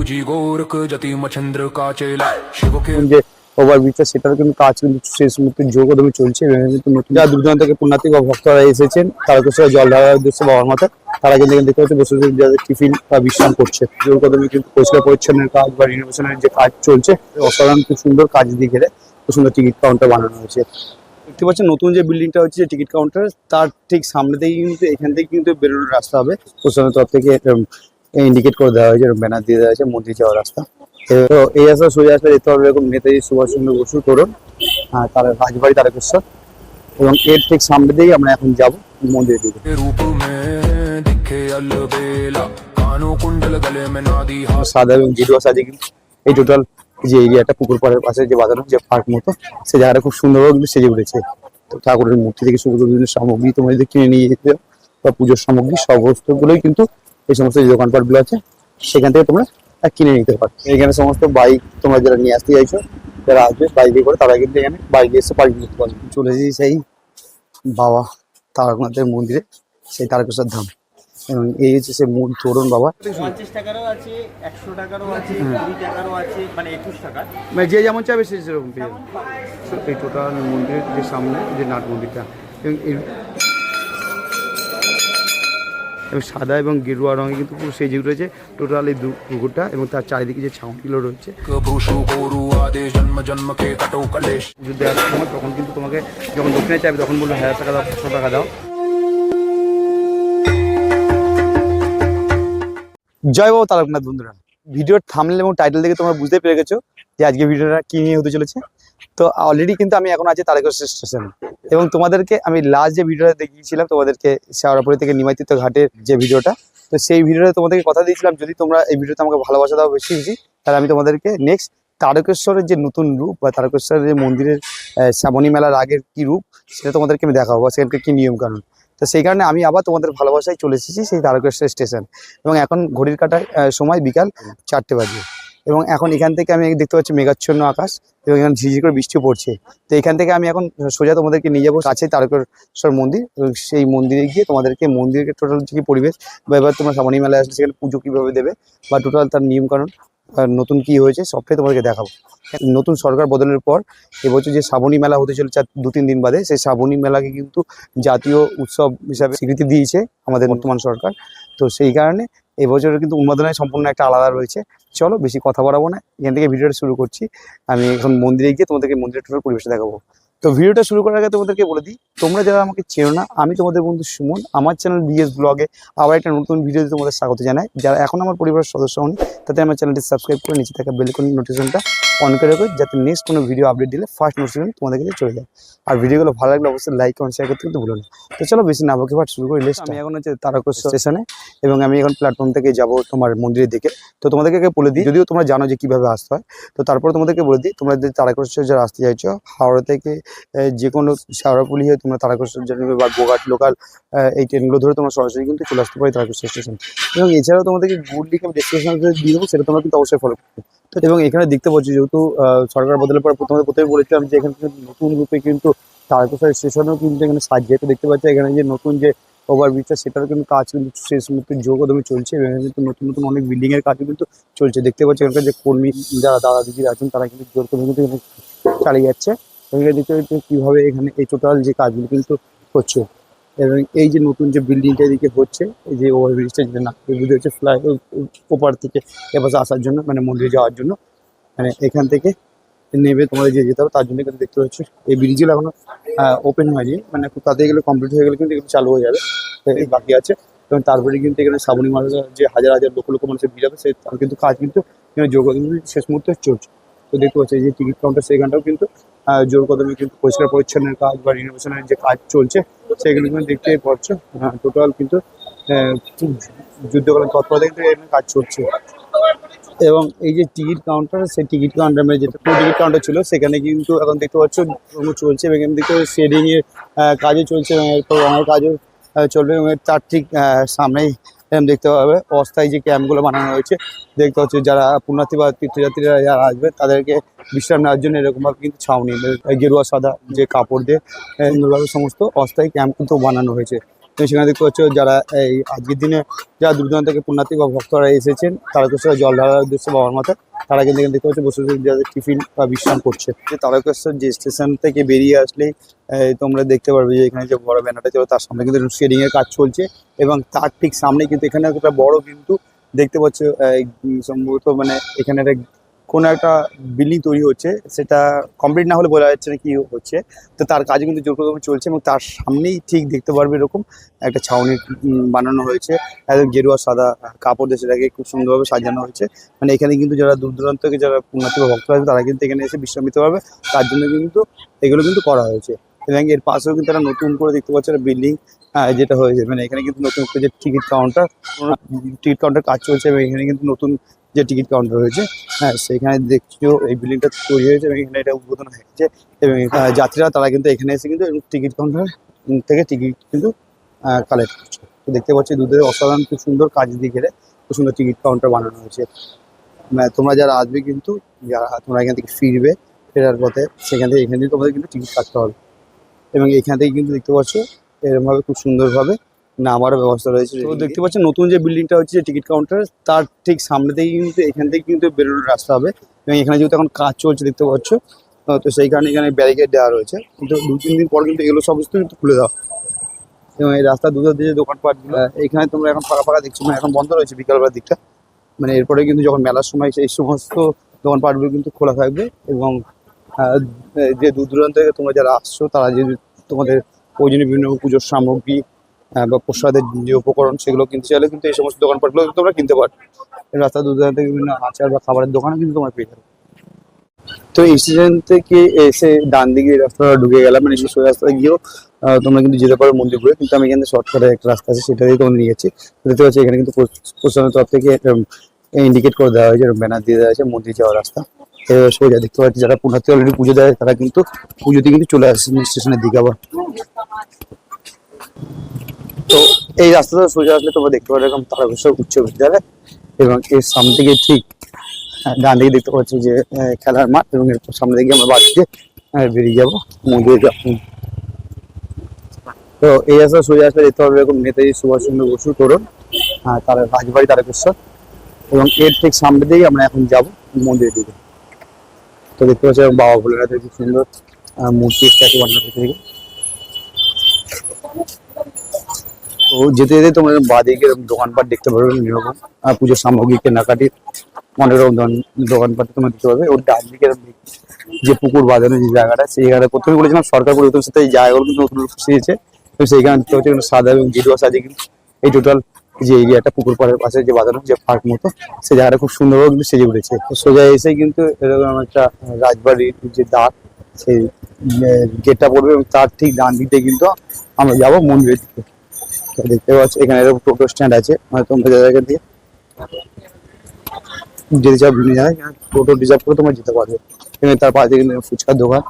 যে ওভারব্রিজটা সেটারও কিন্তু কাজ কিন্তু শেষ মুহূর্তে জোরকদমে চলছে। এখানে কিন্তু নতুন যারা দূর দূরান্ত থেকে পুণ্যার্থী বা ভক্তরা এসেছেন তারকেশ্বরে জল ঢালার উদ্দেশ্যে বাবার মাথায়, তারা কিন্তু এখানে দেখতে পাচ্ছে বসে বসে যাদের টিফিন বা বিশ্রাম করছে। জোরকদমে কিন্তু পরিষ্কার পরিচ্ছন্নের কাজ বা রিনোভেশনের যে কাজ চলছে, অসাধারণ খুব সুন্দর কাজ দিয়ে ঘিরে খুব সুন্দর টিকিট কাউন্টার বানানো হয়েছে। দেখতে পাচ্ছেন নতুন যে বিল্ডিংটা হচ্ছে যে টিকিট কাউন্টার, তার ঠিক সামনে থেকে কিন্তু এখান থেকে কিন্তু বেরোনোর রাস্তা হবে। প্রশাসনের তরফ থেকে ইন্ডিকেট করে দেওয়া হয়েছে, ব্যানার দিয়ে দেওয়া হয়েছে মন্দির যাওয়ার রাস্তা। তো এই রাস্তা সোজা আসলে দেখতে পারবে এরকম নেতাজি সুভাষচন্দ্র বসু তোরণ, তার রাজবাড়ি তারকেশ্বর, এবং এর ঠিক সামনে দিয়েই আমরা এখন যাব মন্দিরের দিকে। সাদা এবং গেরুয়া সাজে কিন্তু এই টোটাল যে এরিয়াটা পুকুর পাড়ের পাশে যে বাঁধানো যে পার্ক মতো, সে জায়গাটা খুব সুন্দরভাবে কিন্তু সেজে উঠেছে। তো ঠাকুরের মূর্তি থেকে শুরু করে বিভিন্ন সামগ্রী তোমরা যদি কিনে নিয়ে যেতে বা পুজোর সামগ্রী সমস্তগুলোই কিন্তু এই সমস্ত যে দোকানপাটগুলো আছে সেখান থেকে তোমরা কিনে নিতে পারো। এখানে সমস্ত বাইক তোমরা যারা নিয়ে আসতে চাইছো, যারা আসবে বাইকে করে, তারা কিন্তু এখানে বাইকে এসে পার্কিং করতে পারবে। চলে এসেছি সেই বাবা তারকনাথের মন্দিরে, সেই তারকেশ্বর ধাম, এবং এই হচ্ছে সে মূল তোরণ বাবা। 50 টাকারও আছে, 100 টাকারও আছে, 20 টাকারও আছে, মানে 21 টাকা, মানে যে যেমন চাইবে সে সেরকম পেয়ে যাবে। এই টোটাল মন্দিরের যে সামনে যে নাট মন্দিরটা, এবং সাদা এবং গেরুয়া রঙে কিন্তু পুরো সেজে উঠেছে টোটাল এই পুকুরটা, এবং তার চারিদিকে যে ছাউনিগুলো রয়েছে। যদি আসার সময় তখন কিন্তু তোমাকে যখন দক্ষিণে চাইবে তখন বললো 1000 টাকা দাও, 500 টাকা দাও। জয় বাবা তারকনাথ। বন্ধুরা, ভিডিওর থাম্বনেল এবং টাইটেল থেকে তোমরা বুঝতে পেরে গেছো যে আজকে ভিডিওটা কি নিয়ে হতে চলেছে। তো অলরেডি কিন্তু আমি এখন আছি তারকেশ্বর স্টেশন, এবং তোমাদেরকে আমি লাস্ট যে ভিডিওটা দেখিয়েছিলাম তোমাদেরকে শেওড়াফুলি থেকে নিমাইতীর্থ ঘাটের যে ভিডিওটা, তো সেই ভিডিওটা তোমাদেরকে কথা দিয়েছিলাম যদি তোমরা এই ভিডিওতে আমাকে ভালোবাসা দাও বেশি বেশি, তাহলে আমি তোমাদেরকে নেক্সট তারকেশ্বরের যে নতুন রূপ বা তারকেশ্বরের যে মন্দিরের শ্রাবণী মেলার আগের কি রূপ সেটা তোমাদেরকে আমি দেখাবো, বা সেখানকার কি নিয়ম কানুন। তো সেই কারণে আমি আবার তোমাদের ভালোবাসায় চলে এসেছি সেই তারকেশ্বর স্টেশন, এবং এখন ঘড়ির কাঁটার সময় বিকাল 4টে বাজে, এবং এখন এখান থেকে আমি দেখতে পাচ্ছি মেঘাচ্ছন্ন আকাশ, এবং এখানে ঝিঝি করে বৃষ্টি পড়ছে। তো এখান থেকে আমি এখন সোজা তোমাদেরকে নিয়ে যাবো কাছে তারকেশ্বর মন্দির, এবং সেই মন্দিরে গিয়ে তোমাদেরকে মন্দিরের টোটাল যে পরিবেশ, বা এবার তোমরা শ্রাবণী মেলায় আসলে সেখানে পুজো কীভাবে দেবে বা টোটাল তার নিয়মকানুন নতুন কি হয়েছে সবটাই তোমাদেরকে দেখাবো। নতুন সরকার বদলের পর এবছর যে শ্রাবণী মেলা হতে চলেছে 2-3 দিন বাদে, সেই শ্রাবণী মেলাকে কিন্তু জাতীয় উৎসব হিসাবে স্বীকৃতি দিয়েছে আমাদের বর্তমান সরকার। তো সেই কারণে এবছরের কিন্তু উন্মাদনায় সম্পূর্ণ একটা আলাদা রয়েছে। চলো বেশি কথা বাড়াবো না, এখান থেকে ভিডিওটা শুরু করছি। আমি এখন মন্দিরে গিয়ে তোমাদেরকে মন্দিরের টোটাল পরিবেশটা দেখাবো। তো ভিডিওটা শুরু করার আগে তোমাদেরকে বলে দিই, তোমরা যারা আমাকে চেনো না, আমি তোমাদের বন্ধু সুমন। আমার চ্যানেল বিএস ব্লগে আবার একটা নতুন ভিডিওতে তোমাদের স্বাগত জানাই। যারা এখন আমার পরিবারের সদস্য হন, তাতে আমার চ্যানেলটি সাবস্ক্রাইব করে নিচে থাকা বেল আইকন নোটিফিকেশনটা অন করে রাখো, যাতে নেক্সট কোনো ভিডিও আপডেট দিলে ফার্স্ট নোটিফিকেশন তোমাদের কাছে চলে যায়। আর ভিডিওগুলো ভালো লাগলে অবশ্যই লাইক কমেন্ট শেয়ার করতে কিন্তু ভুলো না। তো চলো বেশি না বকে শুরু করি। আমি এখন হচ্ছে তারকেশ্বর স্টেশনে, এবং আমি এখন প্ল্যাটফর্ম থেকে যাব তোমার মন্দিরের দিকে। তো তোমাদেরকে বলে দিই, যদিও তোমরা জানো যে কীভাবে আসতে হয়, তো তারপর তোমাদেরকে বলে দিই, তোমরা যদি তারকেশ্বর যারা আসতে চাইছো হাওড়া থেকে যে কোনো শেওড়াফুলি হয়ে তোমরা তারকেশ্বর যাবে, বা গোঘাট লোকাল এই ট্রেনগুলো ধরে তোমরা সরাসরি কিন্তু চলে আসতে পারি তারকেশ্বর স্টেশন। এবং এছাড়াও তোমাদেরকে গুড লিখে ডেসক্রিপশন দিয়ে দেবো, সেটা তোমরা কিন্তু অবশ্যই ফলো করবে। তো এবং এখানে দেখতে পাচ্ছি যেহেতু সরকার বদলের পর প্রথমে বলেছিলাম যে এখানে নতুন রূপে কিন্তু তারকেশ্বর স্টেশনেও কিন্তু এখানে সাজিয়ে, তো দেখতে পাচ্ছি এখানে যে নতুন যে ওভারব্রিজটা সেটারও কিন্তু কাজ কিন্তু শেষ মুহূর্তে জোরকদমে চলছে, এবং এখানে কিন্তু নতুন নতুন অনেক বিল্ডিং এর কাজও কিন্তু চলছে। দেখতে পাচ্ছি এখানকার যে কর্মী যারা দাদা দিদিরা আছেন তারা কিন্তু জোরকদমে কিন্তু এখানে চালিয়ে যাচ্ছে। এখানে দেখতে পাচ্ছি কীভাবে এখানে এই টোটাল যে কাজগুলো কিন্তু হচ্ছে, এবং এই যে নতুন যে বিল্ডিংটা এদিকে হচ্ছে, এই যে ওভারব্রিজটা যেটা না বুঝতে হচ্ছে ফ্লাই ওপার থেকে এপাশে আসার জন্য, মানে মন্দিরে যাওয়ার জন্য, মানে এখান থেকে নেমে তোমাদের যে যেতে হবে তার জন্য কিন্তু দেখতে পাচ্ছি এই ব্রিজগুলো এখনো ওপেন হয়নি, মানে খুব তাড়াতাড়ি এগুলো কমপ্লিট হয়ে গেলে কিন্তু এগুলো চালু হয়ে যাবে। এই বাকি আছে, এবং তারপরে কিন্তু এখানে শ্রাবণী মেলা যে হাজার হাজার লক্ষ লক্ষ মানুষের ভিড় হবে, সেই তার কিন্তু কাজ কিন্তু শেষ মুহূর্তে চলছে। তো দেখতে পাচ্ছি এই যে টিকিট কাউন্টার, সেইখানটাও কিন্তু জোর কদমে কিন্তু পরিষ্কার পরিচ্ছন্নের কাজ বা রিনোভেশনের যে কাজ চলছে সেগুলো কিন্তু দেখতে পাচ্ছ। টোটাল কিন্তু খুব যুদ্ধকালীন তৎপরতা কিন্তু এখানে কাজ চলছে। এবং এই যে টিকিট কাউন্টার, সেই টিকিট কাউন্টার যেটা টিকিট কাউন্টার ছিল সেখানে কিন্তু এখন দেখতে পাচ্ছ চলছে, এবং এখান থেকে শেডিং এর কাজও চলছে, এবং এরপর রঙের কাজও চলবে। এবং তার ঠিক সামনেই দেখতে পাবে অস্থায়ী যে ক্যাম্পগুলো বানানো হয়েছে। দেখতে পাচ্ছি যারা পুণ্যার্থী বা তীর্থযাত্রীরা যারা আসবে তাদেরকে বিশ্রাম নেওয়ার জন্য এরকমভাবে কিন্তু ছাউনি গেরুয়া সাদা যে কাপড় দিয়ে সুন্দরভাবে সমস্ত অস্থায়ী ক্যাম্প কিন্তু বানানো হয়েছে। তুমি সেখানে দেখতে পাচ্ছ যারা এই আজকের দিনে যারা দূর দূরান্ত থেকে পুণ্যার্থী বা ভক্তরা এসেছেন তারকেশ্বর জল ঢালার উদ্দেশ্যে বাবার মাথায়, তারা কিন্তু এখানে দেখতে পাচ্ছ বসে বসে যাদের টিফিন বা বিশ্রাম করছে। যে তারকেশ্বর যে স্টেশন থেকে বেরিয়ে আসলেই তোমরা দেখতে পারবে যে এখানে যে বড় ব্যানারটা ছিল তার সামনে কিন্তু শেডিং এর কাজ চলছে, এবং তার ঠিক সামনে কিন্তু এখানে একটা বড় কিন্তু দেখতে পাচ্ছ সম্ভবত মানে এখানে একটা কোনো একটা বিল্ডিং তৈরি হচ্ছে, সেটা কমপ্লিট না হলে বোঝা যাচ্ছে না কি হচ্ছে। তো তার কাজ কিন্তু জোরকদমে চলছে, এবং তার সামনেই ঠিক দেখতে পারবে এরকম একটা ছাউনি বানানো হয়েছে একদম গেরুয়া সাদা কাপড় দিয়ে সেটাকে খুব সুন্দরভাবে সাজানো হয়েছে। মানে এখানে কিন্তু যারা দূর দূরান্ত থেকে যারা পুণ্যার্থী বা ভক্তরা আছে তারা কিন্তু এখানে এসে বিশ্রাম নিতে পারবে, তার জন্য কিন্তু এগুলো কিন্তু করা হয়েছে। এবং এর পাশেও কিন্তু একটা নতুন করে দেখতে পাচ্ছি একটা বিল্ডিং যেটা হয়েছে, মানে এখানে কিন্তু নতুন করে যে টিকিট কাউন্টার কাজ চলছে, এবং এখানে কিন্তু নতুন যে টিকিট কাউন্টার হয়েছে, হ্যাঁ সেখানে দেখছো এই বিল্ডিংটা তৈরি হয়েছে এবং এখানে এটা উদ্বোধন হয়েছে, এবং যাত্রীরা তারা কিন্তু এখানে এসে কিন্তু টিকিট কাউন্টার থেকে টিকিট কিন্তু কালেক্ট করছে। তো দেখতে পাচ্ছি দুধের অসাধারণ খুব সুন্দর কাজ দিয়ে ঘিরে খুব সুন্দর টিকিট কাউন্টার বানানো হয়েছে। তোমরা যারা আসবে কিন্তু যারা তোমরা এখান থেকে ফিরবে ফেরার পথে সেখান থেকে এখান থেকে তোমাদের কিন্তু টিকিট কাটতে হবে, এবং এখান থেকে কিন্তু দেখতে পাচ্ছ এরকমভাবে খুব সুন্দরভাবে নামারও ব্যবস্থা রয়েছে। তো দেখতে পাচ্ছ নতুন যে বিল্ডিংটা হচ্ছে যে টিকিট কাউন্টার তার ঠিক সামনে থেকে কিন্তু এখান থেকে কিন্তু বেরোনোর রাস্তা হবে, এবং এখানে যেহেতু এখন কাজ চলছে দেখতে পাচ্ছ, তো সেই কারণে এখানে ব্যারিকেড দেওয়া রয়েছে, কিন্তু 2-3 দিন পর কিন্তু এগুলো সমস্ত কিন্তু খুলে দেওয়া, এবং এই রাস্তা দুধের যে দোকানপাটগুলো এখানে তোমরা এখন ফাঁকা ফাঁকা দেখছো, মানে এখন বন্ধ রয়েছে বিকালবেলার দিকটা, মানে এরপরে কিন্তু যখন মেলার সময় সেই সমস্ত দোকানপাটগুলো কিন্তু খোলা থাকবে, এবং যে দূর দূরান্ত থেকে তোমরা যারা আসছো তারা যদি তোমাদের প্রয়োজনীয় বিভিন্ন পুজোর সামগ্রী বা প্রসাদের যে উপকরণ সেগুলো কিনতে চাইলে কিন্তু এই সমস্ত দোকানপাটগুলো তোমরা কিনতে পারো। রাস্তা দূর দূরান্ত থেকে বিভিন্ন আচার বা খাবারের দোকানে কিন্তু তোমরা পেয়ে যাবে। তো এই স্টেশন থেকে এসে ডান দিকে রাস্তাটা ঢুকে গেলাম, মানে সেই রাস্তায় গিয়েও তোমরা কিন্তু যেতে পারো মন্দির ঘুরে, কিন্তু আমি এখানে শর্টকাটে একটা রাস্তা আছে সেটা দিয়ে তোমাদের নিয়ে যাচ্ছি। দেখতে পাচ্ছি এখানে কিন্তু প্রশাসনের তরফ থেকে ইন্ডিকেট করে দেওয়া হয়েছে, ব্যানার দিয়ে দেওয়া হয়েছে মন্দির যাওয়ার রাস্তা। সোজা দেখতে পাচ্ছি যারা পুণ্যার্থী অলরেডি পুজো দেয় তারা কিন্তু পুজোতে কিন্তু চলে আসছে স্টেশনের দিকে আবার। তো এই রাস্তাটা সোজা আসলে তোমরা দেখতে পাবে এরকম তারকেশ্বর উচ্চ বিদ্যালয়, এবং এর সামনে থেকে ঠিক ডান দিকে দেখতে পাচ্ছি যে খেলার মাঠ, এবং এর সামনে দিকে আমরা বাড়িতে বেরিয়ে যাবো মন্দিরে যাবো। তো এই রাস্তা সোজা আসলে দেখতে পাবে এরকম নেতাজি সুভাষচন্দ্র বসু তোরণ তার রাজবাড়ি তারকেশ্বর, এবং এর ঠিক সামনে দিকে আমরা এখন যাব মন্দিরের দিকে। তো দেখতে পাচ্ছি বাবা ভোলেনাথের খুব সুন্দর মূর্তি স্ট্যাচু বানানো থেকে। তো যেতে যেতে তোমরা বাঁদিকে দোকানপাট দেখতে পারবে বিভিন্ন রকম পুজোর সামগ্রী কেনাকাটি অনেক রকম দোকানপাট তোমরা দিতে পারবে। ওর ডান দিকে যে পুকুর বাঁধানো যে জায়গাটা, সেই জায়গাটা প্রথমে বলেছিলাম সরকার পরিবর্তনের সাথে এই জায়গাগুলো কিন্তু নতুন সেজেছে, তো সেইখানে দেখতে পাচ্ছি সাদা এবং গেরুয়া সাজে কিন্তু এই টোটাল যে এরিয়াটা পুকুর পাড়ের পাশে যে বাঁধানো যে পার্ক মতো সেই জায়গাটা খুব সুন্দরভাবে কিন্তু সেজে উঠেছে। তো সোজা এসে কিন্তু এরকম একটা রাজবাড়ির যে দ্বার সেই গেটটা পড়বে, এবং তার ঠিক ডান দিকে কিন্তু আমরা যাবো মন্দিরের দিকে। তো দেখতে পাচ্ছি এখানে এরকম টোটো স্ট্যান্ড আছে, মানে তোমরা জায়গা দিয়ে যেতে চাও বিভিন্ন জায়গায় টোটো রিজার্ভ করে তোমরা যেতে পারবে, এবং তার পাশে কিন্তু ফুচকার দোকান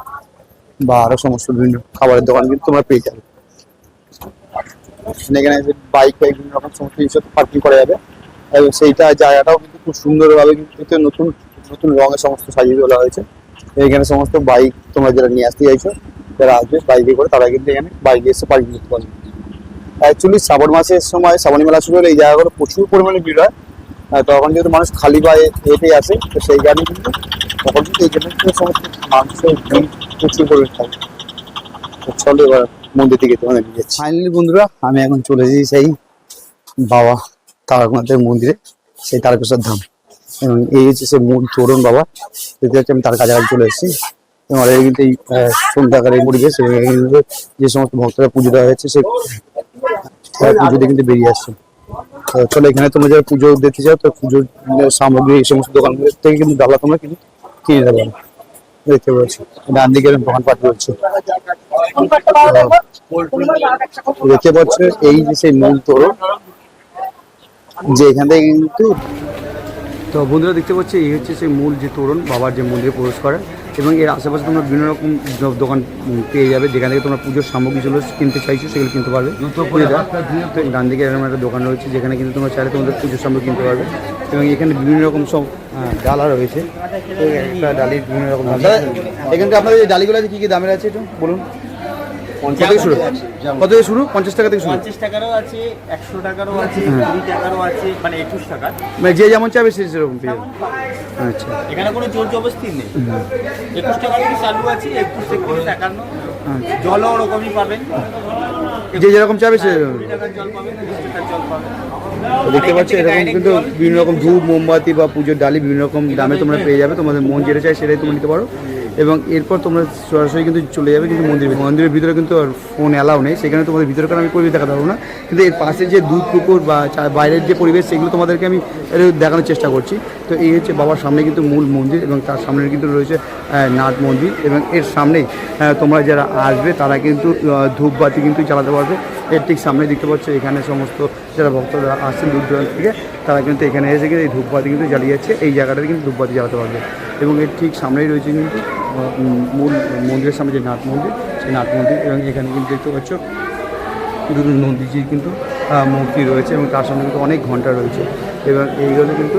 বা আরো সমস্ত বিভিন্ন খাবারের দোকান কিন্তু তোমরা পেয়ে যাবে। এখানে বাইক বিভিন্ন রকম সমস্ত জিনিস পার্কিং করা যাবে, এবং সেইটা জায়গাটাও কিন্তু খুব সুন্দরভাবে কিন্তু নতুন নতুন রঙের সমস্ত সাজিয়ে তোলা হয়েছে। এখানে সমস্ত বাইক তোমরা যারা নিয়ে আসতে চাইছো যারা আসবে বাইকে করে তারা কিন্তু এখানে বাইকে এসে পার্কিং করতে পারবে। অ্যাকচুয়ালি শ্রাবণ মাসের সময় শ্রাবণী মেলা শুরু হলে এই জায়গাগুলো প্রচুর পরিমাণে ভিড় হয়, তখন যেহেতু মানুষ খালি পায়ে হেঁটে আসে, তো সেই কারণে কিন্তু তখন কিন্তু এই জন্য সমস্ত মানুষের ভিড় প্রচুর পরিমাণে থাকে। চলো এবার মন্দির থেকে তোমাদের নিয়ে যাচ্ছি। ফাইনালি বন্ধুরা আমি এখন চলে এসেছি সেই বাবা তারকনাথের মন্দিরে, সেই তারকেশ্বর ধাম, এবং এই হচ্ছে সেই মূল তোরণ বাবা। দেখতে পাচ্ছি আমি তার কাছাকাছি চলে এসেছি, এবং অলরেডি কিন্তু এই সন্ধ্যাকার এই পরিবেশ, এবং যে সমস্ত ভক্তরা পুজো দেওয়া হয়েছে সেই পুজো দিয়ে কিন্তু বেরিয়ে আসছে। চলো এখানে তোমরা যারা পুজো দেখতে চাও তো পুজোর সামগ্রী এই সমস্ত দোকানগুলো থেকে কিন্তু ডালা তোমরা কিন্তু কিনে নিতে পারো। দেখতে পাচ্ছি ডান দিকে দোকানপাট রয়েছে, দেখতে পাচ্ছ এই যে সেই মূল তোরণ, যে এখান থেকে কিন্তু তো বন্ধুরা দেখতে পাচ্ছি এই হচ্ছে সেই মূল যে তোরণ বাবার যে মন্দিরে প্রবেশ করে, এবং এর আশেপাশে তোমরা বিভিন্ন রকম দোকান পেয়ে যাবে যেখান থেকে তোমরা পুজোর সামগ্রীগুলো কিনতে চাইছো সেগুলো কিনতে পারবে। ডান দিকে এরকম একটা দোকান রয়েছে যেখানে কিন্তু তোমরা চাইলে তোমাদের পুজোর সামগ্রী কিনতে পারবে, এবং এখানে বিভিন্ন রকম সব ডালা রয়েছে। একটা ডালির বিভিন্ন রকম এখানে আপনাদের যে ডালিগুলো আছে কী কী দামের আছে একটু বলুন। কত থেকে শুরু? কত থেকে শুরু? 50 টাকা থেকে শুরু? 50 টাকারও আছে, 100 টাকারও আছে, 20 টাকারও আছে, মানে 21 টাকা। মানে যে যেমন চাইবে সে সেরকম পেয়ে যাবে। আচ্ছা, এখানে কোনো জোর জবরদস্তি নেই। 21 টাকা থেকে চালু আছে, 21, 51, 51। জলও ওরকমই পাবেন, যে যেরকম চাইবে সে 20 টাকার জল পাবেন, 20 টাকার জল পাবেন। তো দেখতে পাচ্ছ এরকম কিন্তু বিভিন্ন রকম ধূপ, মোমবাতি বা পুজোর ডালি বিভিন্ন রকম দামে তোমরা পেয়ে যাবে। তোমাদের মন যেটা চাই সেটাই তোমরা নিতে পারো। এবং এরপর তোমরা সরাসরি কিন্তু চলে যাবে কিন্তু মন্দিরের ভিতরে কিন্তু আর ফোন অ্যালাউ নেই, সেখানে তোমাদের ভিতরকার আমি পরিবেশ দেখাতে পারবো না। কিন্তু এর পাশে যে দুধ পুকুর বা বাইরের যে পরিবেশ সেগুলো তোমাদেরকে আমি দেখানোর চেষ্টা করছি। তো এই হচ্ছে বাবার সামনে কিন্তু মূল মন্দির এবং তার সামনে কিন্তু রয়েছে নাট মন্দির। এবং এর সামনেই তোমরা যারা আসবে তারা কিন্তু ধূপবাতি কিন্তু জ্বালাতে পারবে। এর ঠিক সামনে দেখতে পাচ্ছ এখানে সমস্ত যারা ভক্তরা আসছেন দূর দূরান্ত থেকে তারা কিন্তু এখানে এসে কিন্তু এই ধূপবাতি কিন্তু জ্বালিয়ে যাচ্ছে। এই জায়গাটাতে কিন্তু ধূপবাতি জ্বালাতে পারবে। এবং এর ঠিক সামনেই রয়েছে কিন্তু মূল মন্দিরের সামনে যে নাট মন্দির, সেই নাট মন্দির। এবং এখানে কিন্তু দেখতে পাচ্ছ দুটো নন্দীজির কিন্তু মূর্তি রয়েছে এবং তার সামনে কিন্তু অনেক ঘন্টা রয়েছে। এবং এইগুলো কিন্তু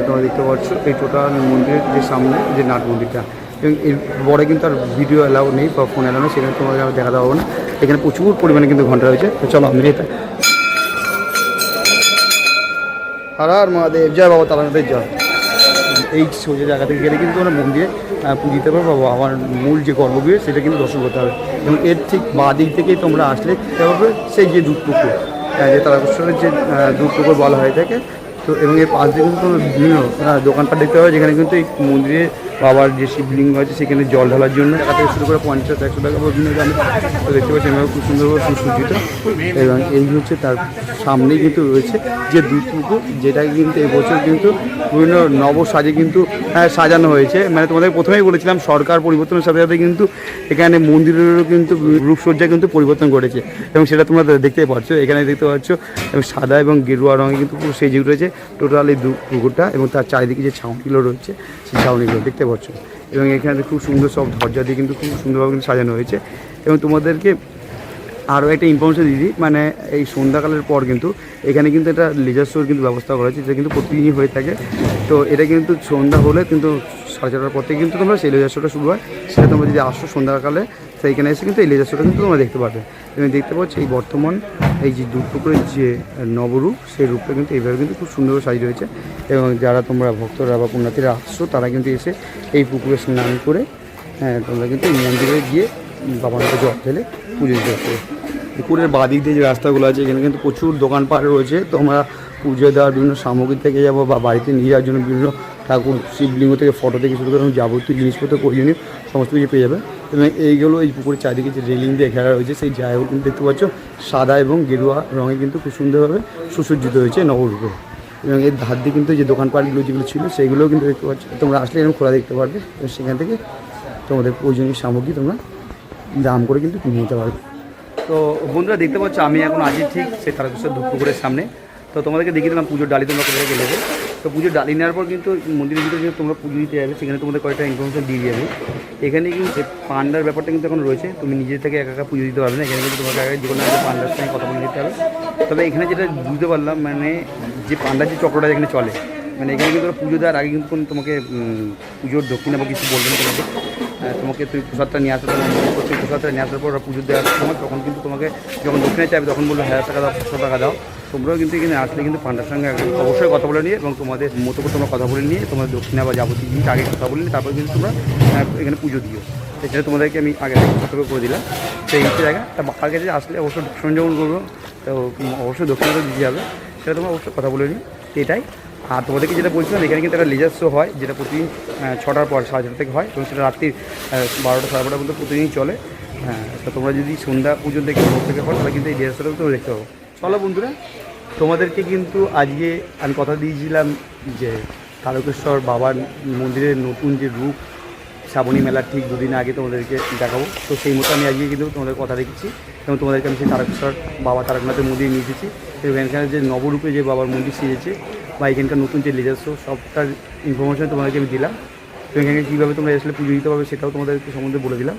তোমরা দেখতে পাচ্ছ এই টোটাল মন্দিরের যে সামনে যে নাট মন্দিরটা। এবং এর পরে কিন্তু আর ভিডিও অ্যালাউ নেই বা ফোন অ্যালাউ নেই, সেখানে তোমাদের আর দেখাতে পারবো না। এখানে প্রচুর পরিমাণে কিন্তু ঘন্টা রয়েছে। তো চলো আমি এটা হর হর মহাদেব, জয় বাবা তারানাথের জয়। এই সোজা জায়গা থেকে গেলে কিন্তু আমরা মন্দিরে পুজো দিতে পারবো বা আমার মূল যে গর্ভগৃহ সেটা কিন্তু দর্শন করতে হবে। এবং এর ঠিক বাঁ দিক থেকেই তোমরা আসলে দেখতে পাবে সেই যে দুধ পুকুর, যে তারকেশ্বরের যে দুধ পুকুর বলা হয়ে থাকে। তো এবং এর পাশ দিয়ে কিন্তু বিভিন্ন দোকানপাট দেখতে পাবে, যেখানে কিন্তু এই মন্দিরে বাবার যে শিবলিঙ্গ আছে সেখানে জল ঢালার জন্য টাকা থেকে শুরু করে 50-100 টাকা বিভিন্ন দামে তো দেখতে পাচ্ছি এভাবে খুব সুন্দরভাবে সুসজ্জিত। এবং এই হচ্ছে তার সামনেই কিন্তু রয়েছে যে দুধ পুকুর, যেটা কিন্তু এবছর কিন্তু বিভিন্ন নবসাজে কিন্তু সাজানো হয়েছে। মানে তোমাদের প্রথমেই বলেছিলাম সরকার পরিবর্তনের সাথে সাথে কিন্তু এখানে মন্দিরেরও কিন্তু রূপসজ্জা কিন্তু পরিবর্তন ঘটেছে এবং সেটা তোমরা দেখতেই পাচ্ছ। এখানে দেখতে পাচ্ছ এবং সাদা এবং গেরুয়া রঙে কিন্তু পুরো সেজে উঠেছে টোটাল এই দুধ পুকুরটা। এবং তার চারিদিকে যে ছাউনিগুলো রয়েছে সেই ছাউনিগুলো দেখতে পাচ্ছ। এবং এখানে খুব সুন্দর সব দরজা দিয়ে কিন্তু খুব সুন্দরভাবে কিন্তু সাজানো হয়েছে। এবং তোমাদেরকে আরও একটা ইনফরমেশন দিয়ে দিই, মানে এই সন্ধ্যাকালের পর কিন্তু এখানে কিন্তু একটা লেজার শোর কিন্তু ব্যবস্থা করা হয়েছে, যেটা কিন্তু প্রতিদিনই হয়ে থাকে। তো এটা কিন্তু সন্ধ্যা হলে কিন্তু 4:30টার পর থেকে কিন্তু তোমরা সেই লেজার শোটা শুরু হয়। সেটা তোমরা যদি আসো সন্ধ্যাকালে সেইখানে এসে কিন্তু এই লেজার শোটা কিন্তু তোমরা দেখতে পাবে। তুমি দেখতে পাচ্ছ এই বর্তমান এই যে দুধ পুকুরের যে নবরূপ, সেই রূপটা কিন্তু এইভাবে কিন্তু খুব সুন্দরভাবে সাজিয়ে রয়েছে। এবং যারা তোমরা ভক্তরা বা পুণ্যার্থীরা আসছো তারা কিন্তু এসে এই পুকুরে স্নান করে তোমরা কিন্তু এই মন্দিরে গিয়ে বাবার জল ঢেলে পুজো দিতে পারবে। পুকুরের বাদিক দিয়ে যে রাস্তাগুলো আছে এখানে কিন্তু প্রচুর দোকানপাট রয়েছে। তোমরা পুজো দেওয়ার বিভিন্ন সামগ্রী থেকে যাবো বা বাড়িতে নিয়ে যাওয়ার জন্য বিভিন্ন ঠাকুর শিবলিঙ্গ থেকে ফটো থেকে শুরু করে যাবতীয় জিনিসপত্র প্রয়োজনীয় সমস্ত কিছু পেয়ে যাবে। এবং এইগুলো এই পুকুরের চারিদিকে যে রেলিং দিয়ে ঘেরা রয়েছে সেই জায়গাগুলো কিন্তু দেখতে পাচ্ছ সাদা এবং গেরুয়া রঙে কিন্তু খুব সুন্দরভাবে সুসজ্জিত হয়েছে নবরূপে। এবং এর ধার দিয়ে কিন্তু যে দোকানপাটগুলো যেগুলো ছিল সেগুলোও কিন্তু দেখতে পাচ্ছ। তোমরা আসলে এরকম খোলা দেখতে পারবে এবং সেখান থেকে তোমাদের প্রয়োজনীয় সামগ্রী তোমরা দাম করে কিন্তু কিনে নিতে পারবে। তো বন্ধুরা দেখতে পাচ্ছ আমি এখন আছি ঠিক সেই তারকেশ্বর দুধ পুকুরের সামনে। তো তোমাদেরকে দেখিয়ে দিলাম পুজোর ডালি তোমরা কোথায় গেলে। তো পুজোর ডালি নেওয়ার পর কিন্তু মন্দিরের ভিতরে কিন্তু তোমরা পুজো দিতে যাবে, সেখানে তোমাদের কয়েকটা ইনফরমেশন দিয়ে যাবে। এখানে কিন্তু পান্ডার ব্যাপারটা কিন্তু এখন রয়েছে, তুমি নিজে থেকে একা একা পুজো দিতে পারবে না। এখানে কিন্তু তোমাকে আগে যে কোনো একটা পান্ডার সঙ্গে কথা বলে দিতে হবে। তবে এখানে যেটা বুঝতে পারলাম মানে যে পান্ডার যে চক্রটা এখানে চলে, মানে এখানে কিন্তু পুজো দেওয়ার আগে কিন্তু তোমাকে পুজোর দক্ষিণা বা কিছু বলবে না তোমাকে তুমি প্রসাদটা নিয়ে আসার সেই প্রসাদটা নিয়ে আসার পর পুজো দেওয়ার সময় তখন কিন্তু তোমাকে যখন দক্ষিণা চাইবে তখন বলবে 1000 টাকা দাও, 500 টাকা দাও। তোমরাও কিন্তু এখানে আসলে কিন্তু পান্ডার সঙ্গে অবশ্যই কথা বলে নিয়ে এবং তোমাদের মতো করে তোমরা কথা বলে নিয়ে তোমাদের দক্ষিণা বা যাবতীয় জিনিস আগে কথা বলে নিয়ে তারপর কিন্তু তোমরা এখানে পুজো দিও। সেটা তোমাদেরকে আমি আগে সতর্ক করে দিলাম। সেই হচ্ছে জায়গা। তা বাবার কাছে আসলে অবশ্যই দর্শন যখন করবো তো অবশ্যই দক্ষিণাটা দিতে যাবে, সেটা তোমরা অবশ্যই কথা বলে নিও। এটাই। আর তোমাদেরকে যেটা বলছিলাম এখানে কিন্তু একটা লেজার শো হয়, যেটা প্রতিদিন 6টার পর 6:30 থেকে হয় এবং সেটা রাত্রি 12টা 12:30 পর্যন্ত প্রতিদিন চলে। তো তোমরা যদি সন্ধ্যা পুজো থেকে ভোর থেকে পর তাহলে কিন্তু এই লেজার শোটা তোমরা দেখতে পাবো। চলো বন্ধুরা, তোমাদেরকে কিন্তু আজকে আমি কথা দিয়েছিলাম যে তারকেশ্বর বাবার মন্দিরের নতুন যে রূপ শ্রাবণী মেলার ঠিক দুদিন আগে তোমাদেরকে দেখাবো। তো সেই মতো আমি আজকে কিন্তু তোমাদের কথা রেখেছি এবং তোমাদেরকে আমি সেই তারকেশ্বর বাবা তারকনাথের মন্দিরে নিয়ে এসেছি এবং এখানে যে নবরূপে যে বাবার মন্দির সেজেছে বা এখানকার নতুন যে লেজার শো সবটার ইনফরমেশন তোমাদেরকে আমি দিলাম। তো এখানে কীভাবে তোমরা আসলে পুজো দিতে পারবে সেটাও তোমাদেরকে সম্বন্ধে বলে দিলাম।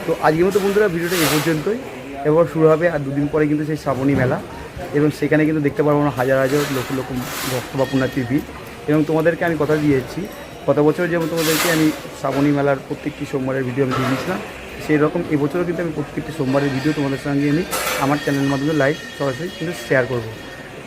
তো আজকের মতো বন্ধুরা ভিডিওটা এই পর্যন্তই। এবার শুরু হবে আর দুদিন পরে কিন্তু সেই শ্রাবণী মেলা এবং সেখানে কিন্তু দেখতে পারবো না হাজার হাজার লক্ষ লক্ষ ভক্ত বা পুণ্যার্থীর ভিড়। এবং তোমাদেরকে আমি কথা দিয়েছি গত বছর যেমন তোমাদেরকে আমি শ্রাবণী মেলার প্রত্যেকটি সোমবারের ভিডিও আমি দিয়ে দিয়েছিলাম, সেই রকম এবছরও কিন্তু আমি প্রত্যেকটি সোমবারের ভিডিও তোমাদের সঙ্গে আমি আমার চ্যানেলের মাধ্যমে লাইভ সরাসরি কিন্তু শেয়ার করবো।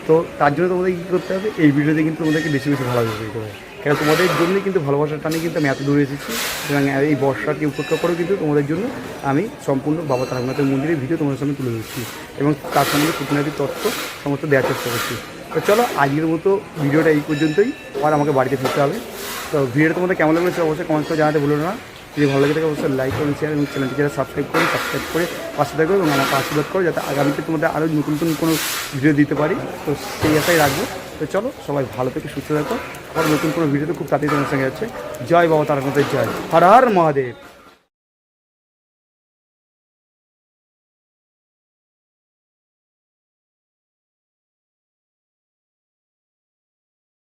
তো তার জন্য তোমাদের কী করতে হবে, এই ভিডিওতে কিন্তু তোমাদেরকে বেশি বেশি ভালোবাসা দিতে হবে, কারণ তোমাদের জন্যই কিন্তু ভালোবাসার টানে কিন্তু আমি এত দূরে এসেছি। এবং এই বর্ষাকে উপেক্ষা করেও কিন্তু তোমাদের জন্য আমি সম্পূর্ণ বাবা তারকনাথের মন্দিরের ভিডিও তোমাদের সামনে তুলে ধরছি এবং তার সঙ্গে খুঁটিনাটি তথ্য সমস্ত দেওয়ার চেষ্টা করছি। তো চলো আজকের মতো ভিডিওটা এই পর্যন্তই, আর আমাকে বাড়িতে ফিরতে হবে। তো ভিডিওটা তোমাদের কেমন লাগলো অবশ্যই কমেন্ট করে জানাতে ভুলো না। যদি ভালো লাগে থাকে অবশ্যই লাইক করুন, শেয়ার এবং চ্যানেলটি যারা সাবস্ক্রাইব করে পাশে থাকবে এবং আমাকে আশীর্বাদ করো যাতে আগামীতে তোমাদের আরও নতুন নতুন কোনো ভিডিও দিতে পারি। তো সেই আশাই রাখবো। তো চলো সবাই ভালো থেকে সুস্থ থাকো, আর নতুন কোনো ভিডিওতে খুব তাড়াতাড়ি তোমার সঙ্গে যাচ্ছে। জয় বাবা তারকনাথের জয়, হর হর মহাদেব।